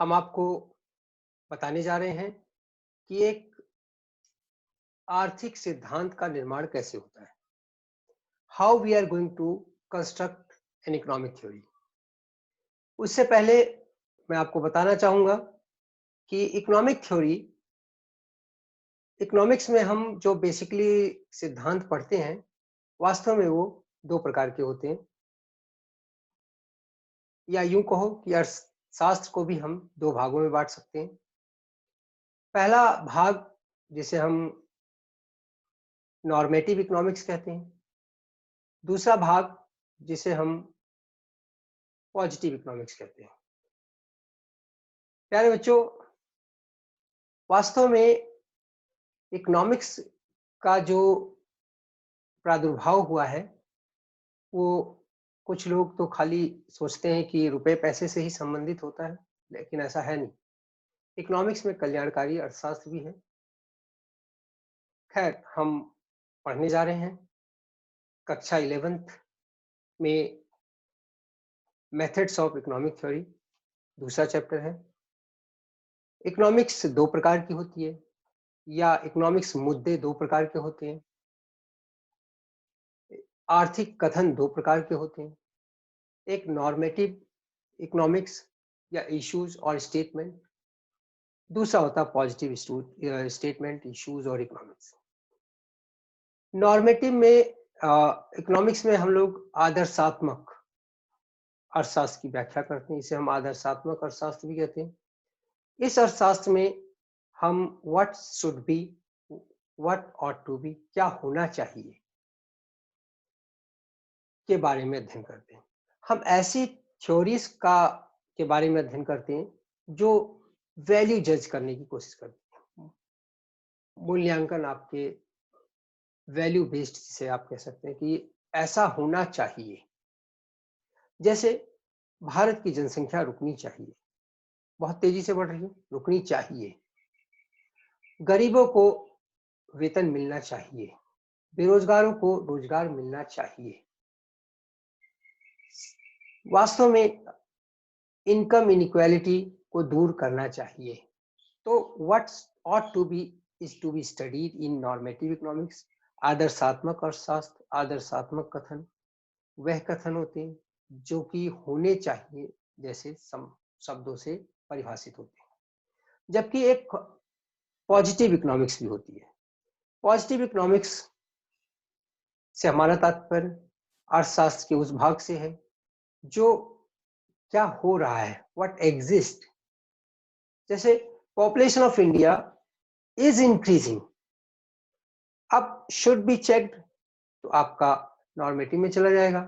हम आपको बताने जा रहे हैं कि एक आर्थिक सिद्धांत का निर्माण कैसे होता है। How we are going to construct an economic theory. उससे पहले मैं आपको बताना चाहूंगा कि इकोनॉमिक थ्योरी, इकोनॉमिक्स में हम जो बेसिकली सिद्धांत पढ़ते हैं, वास्तव में वो दो प्रकार के होते हैं, या यूं कहो कि अर्थशास्त्र को भी हम दो भागों में बांट सकते हैं। पहला भाग जिसे हम नॉर्मेटिव इकोनॉमिक्स कहते हैं, दूसरा भाग जिसे हम पॉजिटिव इकोनॉमिक्स कहते हैं। प्यारे बच्चों, वास्तव में इकोनॉमिक्स का जो प्रादुर्भाव हुआ है, वो कुछ लोग तो खाली सोचते हैं कि रुपए पैसे से ही संबंधित होता है, लेकिन ऐसा है नहीं। इकोनॉमिक्स में कल्याणकारी अर्थशास्त्र भी है। खैर, हम पढ़ने जा रहे हैं कक्षा 11th में मेथड्स ऑफ इकोनॉमिक थ्योरी, दूसरा चैप्टर है। इकोनॉमिक्स दो प्रकार की होती है, या इकोनॉमिक्स मुद्दे दो प्रकार के होते हैं। आर्थिक कथन दो प्रकार के होते हैं, एक नॉर्मेटिव इकोनॉमिक्स या इश्यूज और स्टेटमेंट, दूसरा होता है पॉजिटिव स्टेटमेंट, इश्यूज और इकोनॉमिक्स। नॉर्मेटिव में इकोनॉमिक्स में हम लोग आदर्शात्मक अर्थशास्त्र की व्याख्या करते हैं, इसे हम आदर्शात्मक अर्थशास्त्र भी कहते हैं। इस अर्थशास्त्र में हम what should be, what ought to be, क्या होना चाहिए के बारे में अध्ययन करते हैं। हम ऐसी थ्योरीज के बारे में अध्ययन करते हैं जो वैल्यू जज करने की कोशिश करते हैं। मूल्यांकन, आपके वैल्यू बेस्ड, जिसे आप कह सकते हैं कि ऐसा होना चाहिए। जैसे भारत की जनसंख्या रुकनी चाहिए, बहुत तेजी से बढ़ रही है, रुकनी चाहिए। गरीबों को वेतन मिलना चाहिए, बेरोजगारों को रोजगार मिलना चाहिए। वास्तव में इनकम इनइक्वालिटी को दूर करना चाहिए। तो what ought to be is to be studied in normative economics. आदर्शात्मक अर्थशास्त्र, आदर्शात्मक कथन वह कथन होते हैं जो कि होने चाहिए जैसे शब्दों से परिभाषित होते हैं, जबकि एक पॉजिटिव इकोनॉमिक्स भी होती है। पॉजिटिव इकोनॉमिक्स से हमारा तात्पर्य अर्थशास्त्र के उस भाग से है जो क्या हो रहा है, व्हाट एग्जिस्ट। जैसे population of India is increasing, अब शुड बी चेक्ड तो आपका नॉर्मेटिव में चला जाएगा।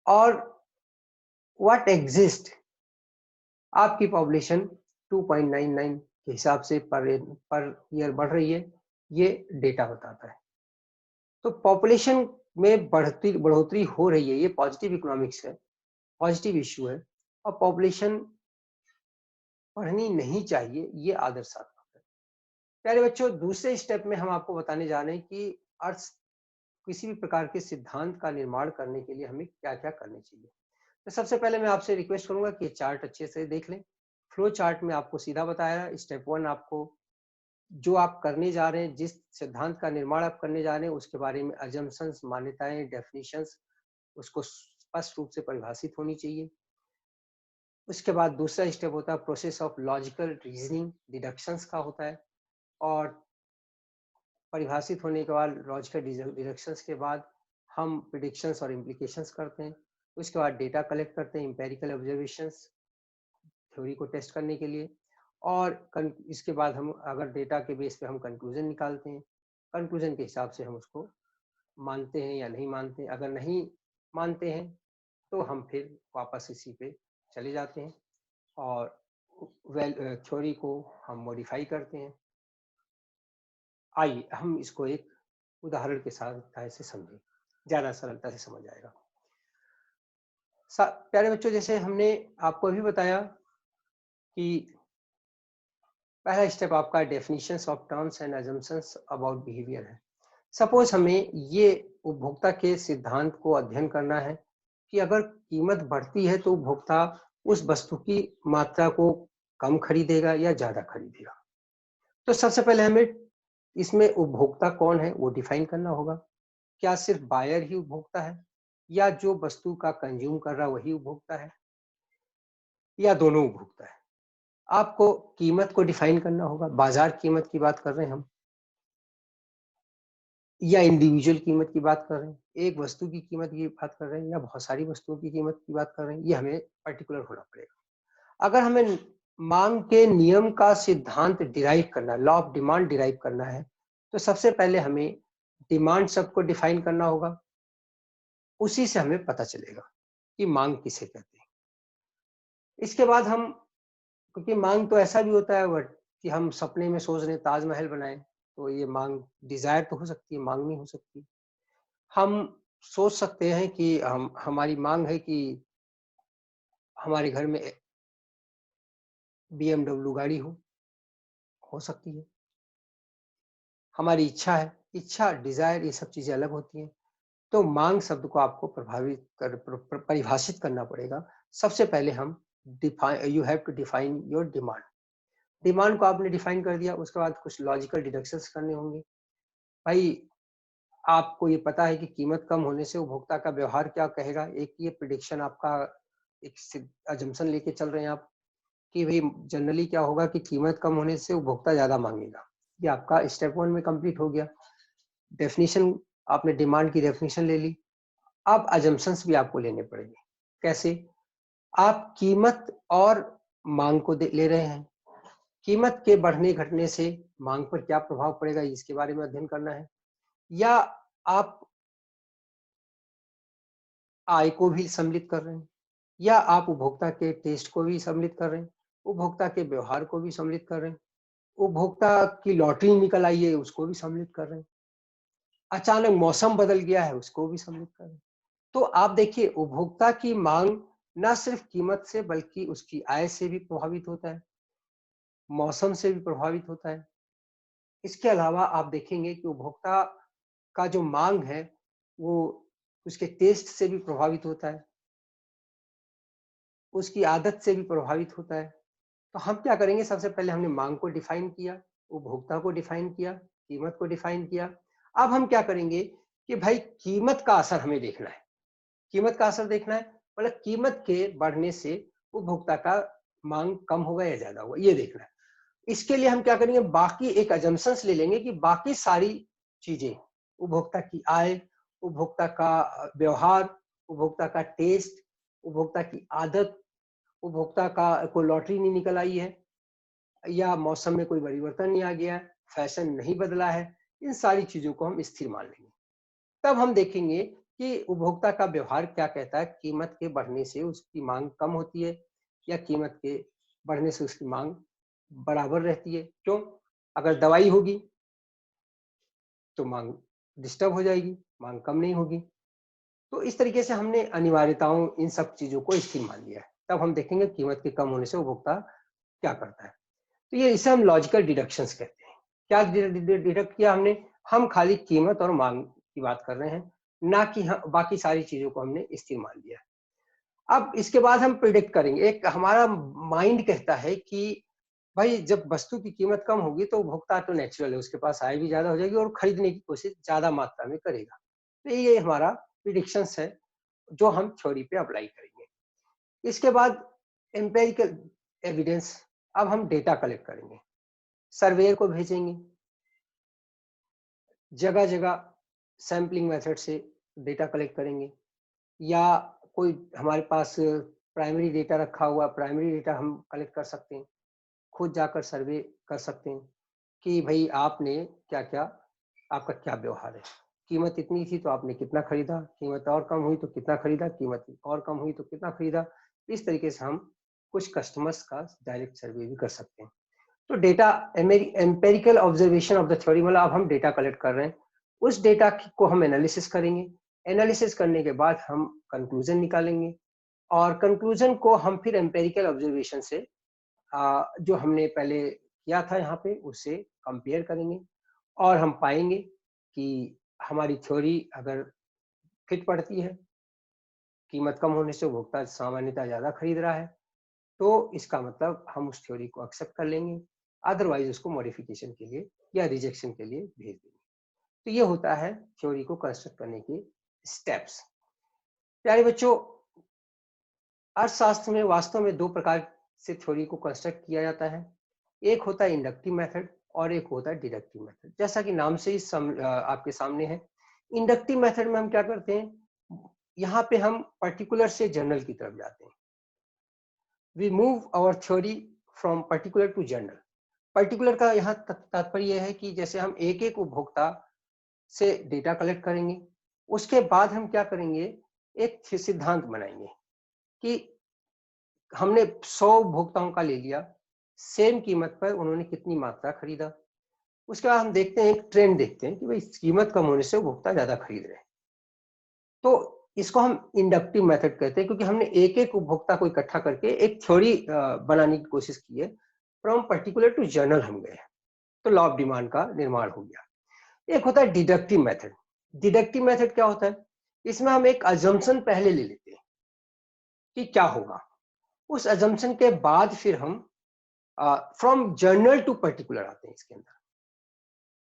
और व्हाट एग्जिस्ट, आपकी पॉपुलेशन 2.99 के हिसाब से पर ईयर बढ़ रही है, ये डेटा बताता है। तो पॉपुलेशन में बढ़ोतरी हो रही है, ये पॉजिटिव इकोनॉमिक्स है, पॉजिटिव इश्यू है। और पॉपुलेशन बढ़नी नहीं चाहिए, ये आदर्शात्मक है। प्यारे बच्चों, दूसरे स्टेप में हम आपको बताने जा रहे हैं कि किसी भी प्रकार के सिद्धांत का निर्माण करने के लिए हमें क्या क्या करने चाहिए। तो सबसे पहले मैं आपसे रिक्वेस्ट करूंगा कि चार्ट अच्छे से देख लें। फ्लो चार्ट में आपको सीधा बताया, स्टेप 1 आपको जो आप करने जा रहे हैं, जिस सिद्धांत का निर्माण आप करने जा रहे हैं, उसके बारे में अजम्पशंस, मान्यताएं, डेफिनेशंस, उसको स्पष्ट रूप से परिभाषित होनी चाहिए। उसके बाद दूसरा स्टेप होता है process of logical reasoning, deductions का होता है। और परिभाषित होने के बाद लॉजिकल डिडक्शंस के बाद हम प्रिडिक्शंस और इम्प्लीकेशंस करते हैं। उसके बाद डेटा कलेक्ट करते हैं, एम्पेरिकल ऑब्जर्वेशंस, थ्योरी को टेस्ट करने के लिए। और इसके बाद हम अगर डेटा के बेस पे हम कंक्लूजन निकालते हैं, कंक्लूजन के हिसाब से हम उसको मानते हैं या नहीं मानते हैं। अगर नहीं मानते हैं तो हम फिर वापस इसी पे चले जाते हैं और थ्योरी को हम मॉडिफाई करते हैं। आइए हम इसको एक उदाहरण के साथ से समझें, ज्यादा सरलता से समझ आएगा। प्यारे बच्चों, जैसे हमने आपको अभी बताया कि पहला स्टेप आपका definitions of terms and assumptions about behaviour है। सपोज हमें ये उपभोक्ता के सिद्धांत को अध्ययन करना है कि अगर कीमत बढ़ती है तो उपभोक्ता उस वस्तु की मात्रा को कम खरीदेगा या ज्यादा खरीदेगा। तो सबसे पहले हमें इसमें उपभोक्ता कौन है वो डिफाइन करना होगा। क्या सिर्फ बायर ही उपभोक्ता है, या जो वस्तु का कंज्यूम कर रहा है वही उपभोक्ता है, या दोनों उपभोक्ता है। आपको कीमत को डिफाइन करना होगा, बाजार कीमत की बात कर रहे हैं हम, या इंडिविजुअल कीमत की बात कर रहे हैं, एक वस्तु की कीमत की बात कर रहे हैं, या बहुत सारी वस्तुओं की कीमत की बात कर रहे हैं, ये हमें पर्टिकुलर होना पड़ेगा। अगर हमें मांग के नियम का सिद्धांत डिराइव करना, लॉ ऑफ डिमांड डिराइव करना है, तो सबसे पहले हमें डिमांड शब्द को डिफाइन करना होगा। उसी से हमें पता चलेगा कि मांग किसे कहते हैं। इसके बाद हम, क्योंकि मांग तो ऐसा भी होता है बट कि हम सपने में सोच रहे हैं ताजमहल बनाएं, तो ये मांग डिजायर तो हो सकती है, मांग नहीं हो सकती। हम सोच सकते हैं कि हम, हमारी मांग है कि हमारे घर में BMW गाड़ी हो सकती है। हमारी इच्छा है, इच्छा डिजायर ये सब चीजें अलग होती हैं। तो मांग शब्द को आपको परिभाषित करना पड़ेगा। सबसे पहले हम define, you have to define your demand. Demand को आपने डिफाइन कर दिया, उसके बाद कुछ लॉजिकल डिडक्शंस करने होंगे। भाई आपको ये पता है कि कीमत कम होने से उपभोक्ता का व्यवहार क्या कहेगा, एक ये प्रिडिक्शन आपका, एक अजम्पशन लेके चल रहे हैं आप कि भाई जनरली क्या होगा कि कीमत कम होने से उपभोक्ता ज्यादा मांगेगा। ये आपका स्टेप 1 में कंप्लीट हो गया। डेफिनेशन, आपने डिमांड की डेफिनेशन ले ली। अब अजम्पशंस भी आपको लेने पड़ेंगे। कैसे? आप कीमत और मांग को ले रहे हैं, कीमत के बढ़ने घटने से मांग पर क्या प्रभाव पड़ेगा इसके बारे में अध्ययन करना है, या आप आय को भी सम्मिलित कर रहे हैं, या आप उपभोक्ता के टेस्ट को भी सम्मिलित कर रहे हैं, उपभोक्ता के व्यवहार को भी सम्मिलित कर रहे हैं, उपभोक्ता की लॉटरी निकल आई है उसको भी सम्मिलित कर रहे हैं, अचानक मौसम बदल गया है उसको भी सम्मिलित कर रहे हैं। तो आप देखिए उपभोक्ता की मांग न सिर्फ कीमत से बल्कि उसकी आय से भी प्रभावित होता है, मौसम से भी प्रभावित होता है। इसके अलावा आप देखेंगे कि उपभोक्ता का जो मांग है वो उसके टेस्ट से भी प्रभावित होता है, उसकी आदत से भी प्रभावित होता है। तो हम क्या करेंगे, सबसे पहले हमने मांग को डिफाइन किया, उपभोक्ता को डिफाइन किया, कीमत को डिफाइन किया। अब हम क्या करेंगे कि भाई कीमत का असर हमें देखना है। कीमत का असर देखना है मतलब कीमत के बढ़ने से उपभोक्ता का मांग कम होगा या ज्यादा होगा, ये देखना है। इसके लिए हम क्या करेंगे, बाकी एक अजम्पशंस ले लेंगे कि बाकी सारी चीजें, उपभोक्ता की आय, उपभोक्ता का व्यवहार, उपभोक्ता का टेस्ट, उपभोक्ता की आदत, उपभोक्ता का कोई लॉटरी नहीं निकल आई है, या मौसम में कोई परिवर्तन नहीं आ गया, फैशन नहीं बदला है, इन सारी चीजों को हम स्थिर मान लेंगे। तब हम देखेंगे कि उपभोक्ता का व्यवहार क्या कहता है, कीमत के बढ़ने से उसकी मांग कम होती है या कीमत के बढ़ने से उसकी मांग बराबर रहती है। क्यों? अगर दवाई होगी तो मांग डिस्टर्ब हो जाएगी, मांग कम नहीं होगी। तो इस तरीके से हमने अनिवार्यताओं, इन सब चीजों को स्थिर मान लिया है। तब हम देखेंगे कीमत के कम होने से उपभोक्ता क्या करता है। तो ये, इसे हम लॉजिकल डिडक्शंस कहते हैं। क्या डिडक्ट किया हमने? हम खाली कीमत और मांग की बात कर रहे हैं, ना कि बाकी सारी चीजों को हमने स्थिर मान लिया। अब इसके बाद हम प्रिडिक्ट करेंगे। एक हमारा माइंड कहता है कि भाई जब वस्तु की कीमत कम होगी तो उपभोक्ता तो नेचुरल है, उसके पास आय भी ज्यादा हो जाएगी और खरीदने की कोशिश ज्यादा मात्रा में करेगा। तो ये हमारा प्रिडिक्शंस है जो हम थ्योरी पे अप्लाई करेंगे। इसके बाद एम्पेरिकल एविडेंस। अब हम डेटा कलेक्ट करेंगे, सर्वेयर को भेजेंगे, जगह जगह सैम्पलिंग मेथड से डेटा कलेक्ट करेंगे, या कोई हमारे पास प्राइमरी डेटा रखा हुआ, प्राइमरी डेटा हम कलेक्ट कर सकते हैं, खुद जाकर सर्वे कर सकते हैं कि भाई आपने क्या क्या, आपका क्या व्यवहार है, कीमत इतनी थी तो आपने कितना खरीदा, कीमत और कम हुई तो कितना खरीदा, कीमत और कम हुई तो कितना खरीदा। इस तरीके से हम कुछ कस्टमर्स का डायरेक्ट सर्वे भी कर सकते हैं। तो data, empirical observation of the theory, मतलब अब हम डेटा कलेक्ट कर रहे हैं, उस डेटा को हम एनालिसिस करेंगे, एनालिसिस करने के बाद हम कंक्लूजन निकालेंगे, और कंक्लूजन को हम फिर एम्पेरिकल ऑब्जर्वेशन से जो हमने पहले किया था यहाँ पे उससे कंपेयर करेंगे, और हम पाएंगे कि हमारी थ्योरी अगर फिट पड़ती है, कीमत कम होने से उपभोक्ता सामान्यतः ज्यादा खरीद रहा है, तो इसका मतलब हम उस थ्योरी को एक्सेप्ट कर लेंगे, अदरवाइज उसको मॉडिफिकेशन के लिए या रिजेक्शन के लिए भेज देंगे। तो ये होता है थ्योरी को कंस्ट्रक्ट करने के स्टेप्स। प्यारे बच्चों, अर्थशास्त्र में वास्तव में दो प्रकार से थ्योरी को कंस्ट्रक्ट किया जाता है। एक होता है इंडक्टिव मेथड और एक होता है डिडक्टिव मेथड। जैसा कि नाम से ही आपके सामने है, इंडक्टिव मेथड में हम क्या करते हैं, यहाँ पे हम पर्टिकुलर से जनरल की तरफ जाते हैं। We move our theory from particular to general. Particular का यहाँ तात्पर्य है कि जैसे हम एक एक उपभोक्ता से डेटा कलेक्ट करेंगे, उसके बाद हम क्या करेंगे, एक सिद्धांत बनाएंगे कि हमने 100 उपभोक्ताओं का ले लिया, सेम कीमत पर उन्होंने कितनी मात्रा खरीदा। उसके बाद हम देखते हैं, एक ट्रेंड देखते हैं कि भाई कीमत कम होने से उपभोक्ता ज्यादा खरीद रहे हैं। तो इसको हम इंडक्टिव मेथड कहते हैं, क्योंकि हमने एक एक उपभोक्ता को इकट्ठा करके एक थ्योरी बनाने की कोशिश की है। फ्रॉम पर्टिकुलर टू जनरल हम गए, तो लॉ ऑफ डिमांड का निर्माण हो गया। एक होता है डिडक्टिव मेथड। डिडक्टिव मेथड क्या होता है, इसमें हम एक अजम्पशन पहले ले लेते हैं कि क्या होगा, उस अजम्पशन के बाद फिर हम फ्रॉम जनरल टू पर्टिकुलर आते हैं। इसके अंदर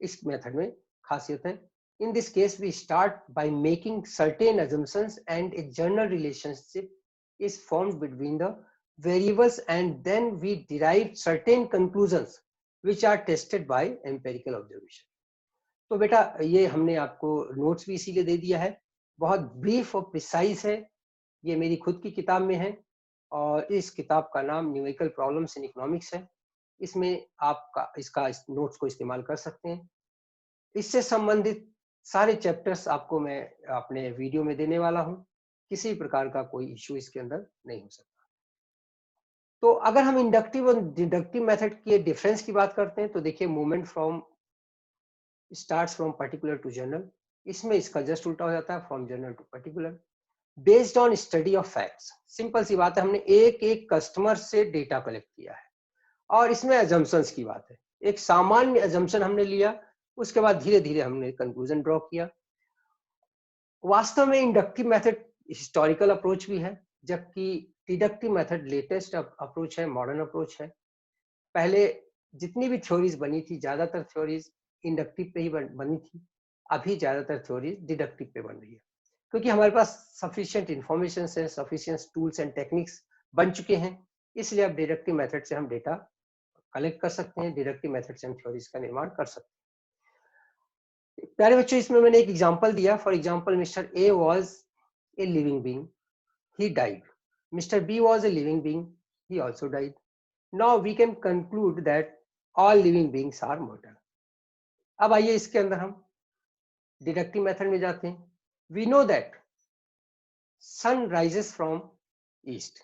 इस मेथड में खासियत है, in this case we start by making certain assumptions and a general relationship is formed between the variables, and then we derive certain conclusions which are tested by empirical observation. तो बेटा ये हमने आपको notes भी इसीलिए दे दिया है, बहुत ब्रीफ और प्रिसाइज है। ये मेरी खुद की किताब में है और इस किताब का नाम न्यूमेरिकल प्रॉब्लम्स इन इकोनॉमिक्स है। इसमें आपका इसका नोट्स को इस्तेमाल कर सकते हैं। इससे संबंधित सारे चैप्टर्स आपको मैं अपने वीडियो में देने वाला हूं, किसी प्रकार का कोई इश्यू इसके अंदर नहीं हो सकता। तो अगर हम इंडक्टिव और डिडक्टिव मेथड के डिफरेंस की बात करते हैं, तो देखिए movement from starts from particular to general, इसमें इसका जस्ट उल्टा हो जाता है, from general to particular, based on study of facts. Simple सी बात है, हमने एक एक कस्टमर से डेटा कलेक्ट किया है और इसमें अजम्पशंस की बात है। एक सामान्य अजम्पशन हमने लिया, उसके बाद धीरे धीरे हमने कंक्लूजन ड्रॉ किया। वास्तव में इंडक्टिव मेथड हिस्टोरिकल अप्रोच भी है, जबकि डिडक्टिव मेथड लेटेस्ट अप्रोच है, मॉडर्न अप्रोच है। पहले जितनी भी थ्योरीज बनी थी, ज्यादातर थ्योरीज इंडक्टिव पे ही बनी थी, अभी ज्यादातर थ्योरीज डिडक्टिव पे बन रही है, क्योंकि हमारे पास सफिशिएंट इंफॉर्मेशन है, सफिशिएंट टूल्स एंड टेक्निक्स बन चुके हैं। इसलिए अब डिडक्टिव मेथड से हम डेटा कलेक्ट कर सकते हैं, डिडक्टिव मेथड से हम थ्योरीज का निर्माण कर सकते हैं। प्यारे बच्चों, इसमें मैंने एक एग्जांपल दिया। For example, mister A was a living being, he died. Mr. B was a living being, he also died. Now we can conclude that all living beings are mortal. अब आइए इसके अंदर हम डिडक्टिव मेथड में जाते हैं। We know that sun rises from east.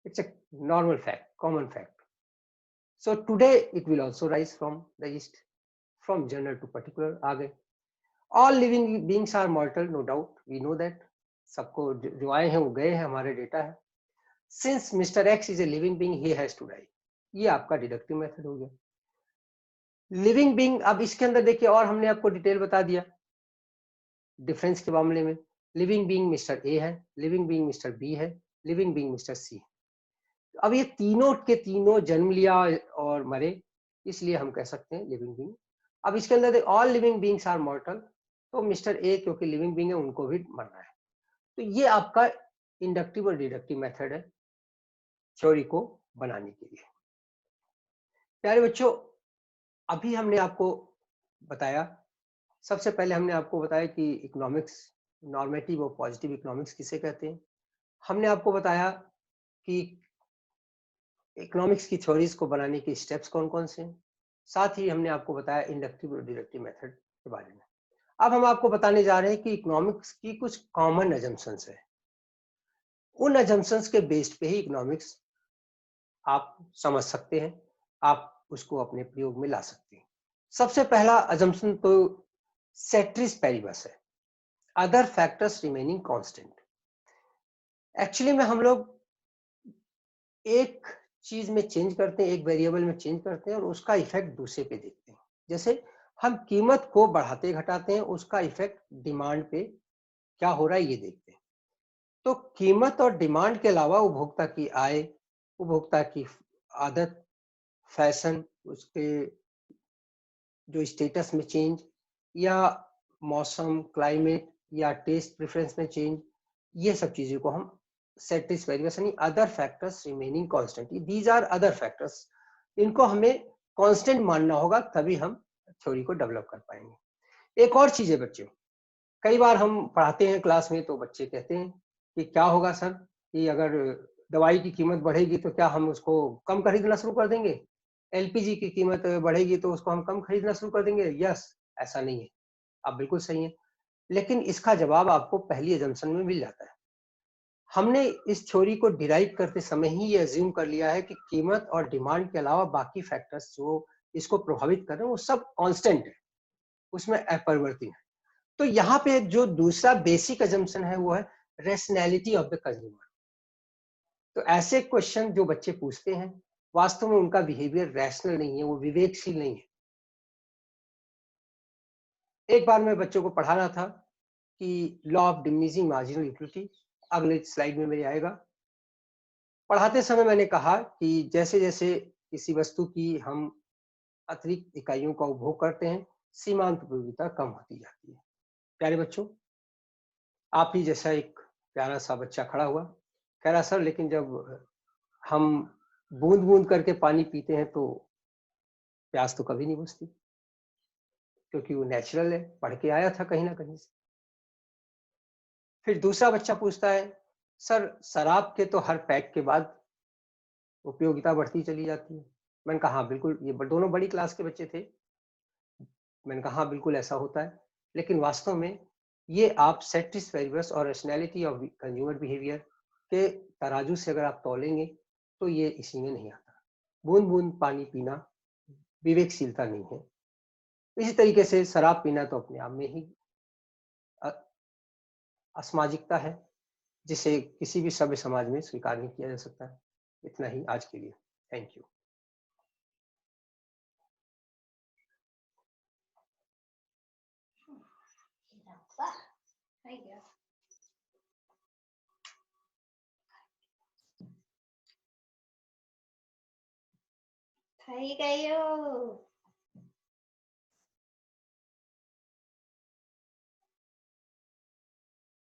It's a normal fact, common fact. So today it will also rise from the east. From general to particular आ गए। All living beings are mortal, no doubt. We know that. सबको जो आए हैं वो गए हैं, हमारे data है। Since Mr. X is a living being, he has to die. ये आपका डिडक्टिव मेथड हो गया। लिविंग बीइंग, अब इसके अंदर देखिए और हमने आपको डिटेल बता दिया डिफरेंस के मामले में। लिविंग बीइंग मिस्टर ए है, लिविंग बीइंग मिस्टर बी है, लिविंग बीइंग मिस्टर सी है। अब ये तीनों के तीनों जन्म लिया और मरे, इसलिए हम कह सकते हैं लिविंग बीइंग। अब इसके अंदर all living beings are mortal, तो मिस्टर ए क्योंकि लिविंग बीइंग है, उनको भी मरना है। तो ये आपका इंडक्टिव और डिडक्टिव मेथड है थ्योरी को बनाने के लिए। प्यारे बच्चों, अभी हमने आपको बताया, सबसे पहले हमने आपको बताया कि इकोनॉमिक्स, नॉर्मेटिव और पॉजिटिव इकोनॉमिक्स किसे कहते हैं। हमने आपको बताया कि इकोनॉमिक्स की थ्योरीज को बनाने के स्टेप्स कौन कौन से हैं। साथ ही हमने आपको बताया इंडक्टिव और डिडक्टिव मेथड के बारे में। अब हम आपको बताने जा रहे हैं कि इकोनॉमिक्स की कुछ कॉमन अजम्पशंस है। उन अजम्पशंस के बेस्ड पे ही इकोनॉमिक्स आप समझ सकते हैं, आप उसको अपने प्रयोग में ला सकते हैं। सबसे पहला अजम्पशन तो सेट्रिस पेरिबस है, other factors remaining constant. Actually में हम लोग एक चीज में चेंज करते हैं, एक वेरिएबल में चेंज करते हैं और उसका इफेक्ट दूसरे पे देखते हैं। जैसे हम कीमत को बढ़ाते घटाते हैं, उसका इफेक्ट डिमांड पे क्या हो रहा है ये देखते हैं। तो कीमत और डिमांड के अलावा उपभोक्ता की आय, उपभोक्ता की आदत, फैशन, उसके जो स्टेटस में चेंज, या मौसम, क्लाइमेट, या टेस्ट प्रेफरेंस में चेंज, ये सब चीज़ों को हम सेटिस्फाई यानी other factors remaining constant, these are other factors, इनको हमें कांस्टेंट मानना होगा, तभी हम थ्योरी को डेवलप कर पाएंगे। एक और चीज़ है बच्चों, कई बार हम पढ़ाते हैं क्लास में तो बच्चे कहते हैं कि क्या होगा सर, कि अगर दवाई की कीमत बढ़ेगी तो क्या हम उसको कम खरीदना शुरू कर देंगे? एलपीजी की कीमत बढ़ेगी तो उसको हम कम खरीदना शुरू कर देंगे? यस, ऐसा नहीं है, आप बिल्कुल सही हैं। लेकिन इसका जवाब आपको पहली अजम्पशन में मिल जाता है। हमने इस थ्योरी को डिराइव करते समय ही ये अज्यूम कर लिया है कि कीमत और डिमांड के अलावा बाकी फैक्टर्स जो इसको प्रभावित कर रहे हैं वो सब कांस्टेंट है, उसमें अपरिवर्तित है। तो यहाँ पे जो दूसरा बेसिक अजम्पशन है वो है रैशनैलिटी ऑफ द कंज्यूमर। तो ऐसे क्वेश्चन जो बच्चे पूछते हैं, वास्तव में उनका बिहेवियर रैशनल नहीं है, वो विवेकशील नहीं है। एक बार मैं बच्चों को पढ़ा रहा था कि law of diminishing marginal utility, अगले स्लाइड में मेरे आएगा। पढ़ाते समय मैंने कहा कि जैसे जैसे किसी वस्तु की हम अतिरिक्त इकाइयों का उपभोग करते हैं, सीमांत उपयोगिता कम होती जाती है। प्यारे बच्चों, आप ही जैसा एक प्यारा सा बच्चा खड़ा हुआ, कह रहा सर लेकिन जब हम बूंद बूंद करके पानी पीते हैं तो प्यास तो कभी नहीं बुझती, क्योंकि वो नेचुरल है, पढ़ के आया था कहीं ना कहीं से। फिर दूसरा बच्चा पूछता है, सर शराब के तो हर पैक के बाद उपयोगिता बढ़ती चली जाती है। मैंने कहा हाँ बिल्कुल, ये दोनों बड़ी क्लास के बच्चे थे। मैंने कहा हाँ बिल्कुल ऐसा होता है, लेकिन वास्तव में ये आप सेटिस्फैक्टरीनेस और रैशनैलिटी ऑफ कंज्यूमर बिहेवियर के तराजू से अगर आप तौलेंगे तो ये इसी में नहीं आता। बूंद बूंद पानी पीना विवेकशीलता नहीं है। इसी तरीके से शराब पीना तो अपने आप में ही असामाजिकता है, जिसे किसी भी सभ्य समाज में स्वीकार नहीं किया जा सकता है। इतना ही आज के लिए। Thank you. થઈ ગયું.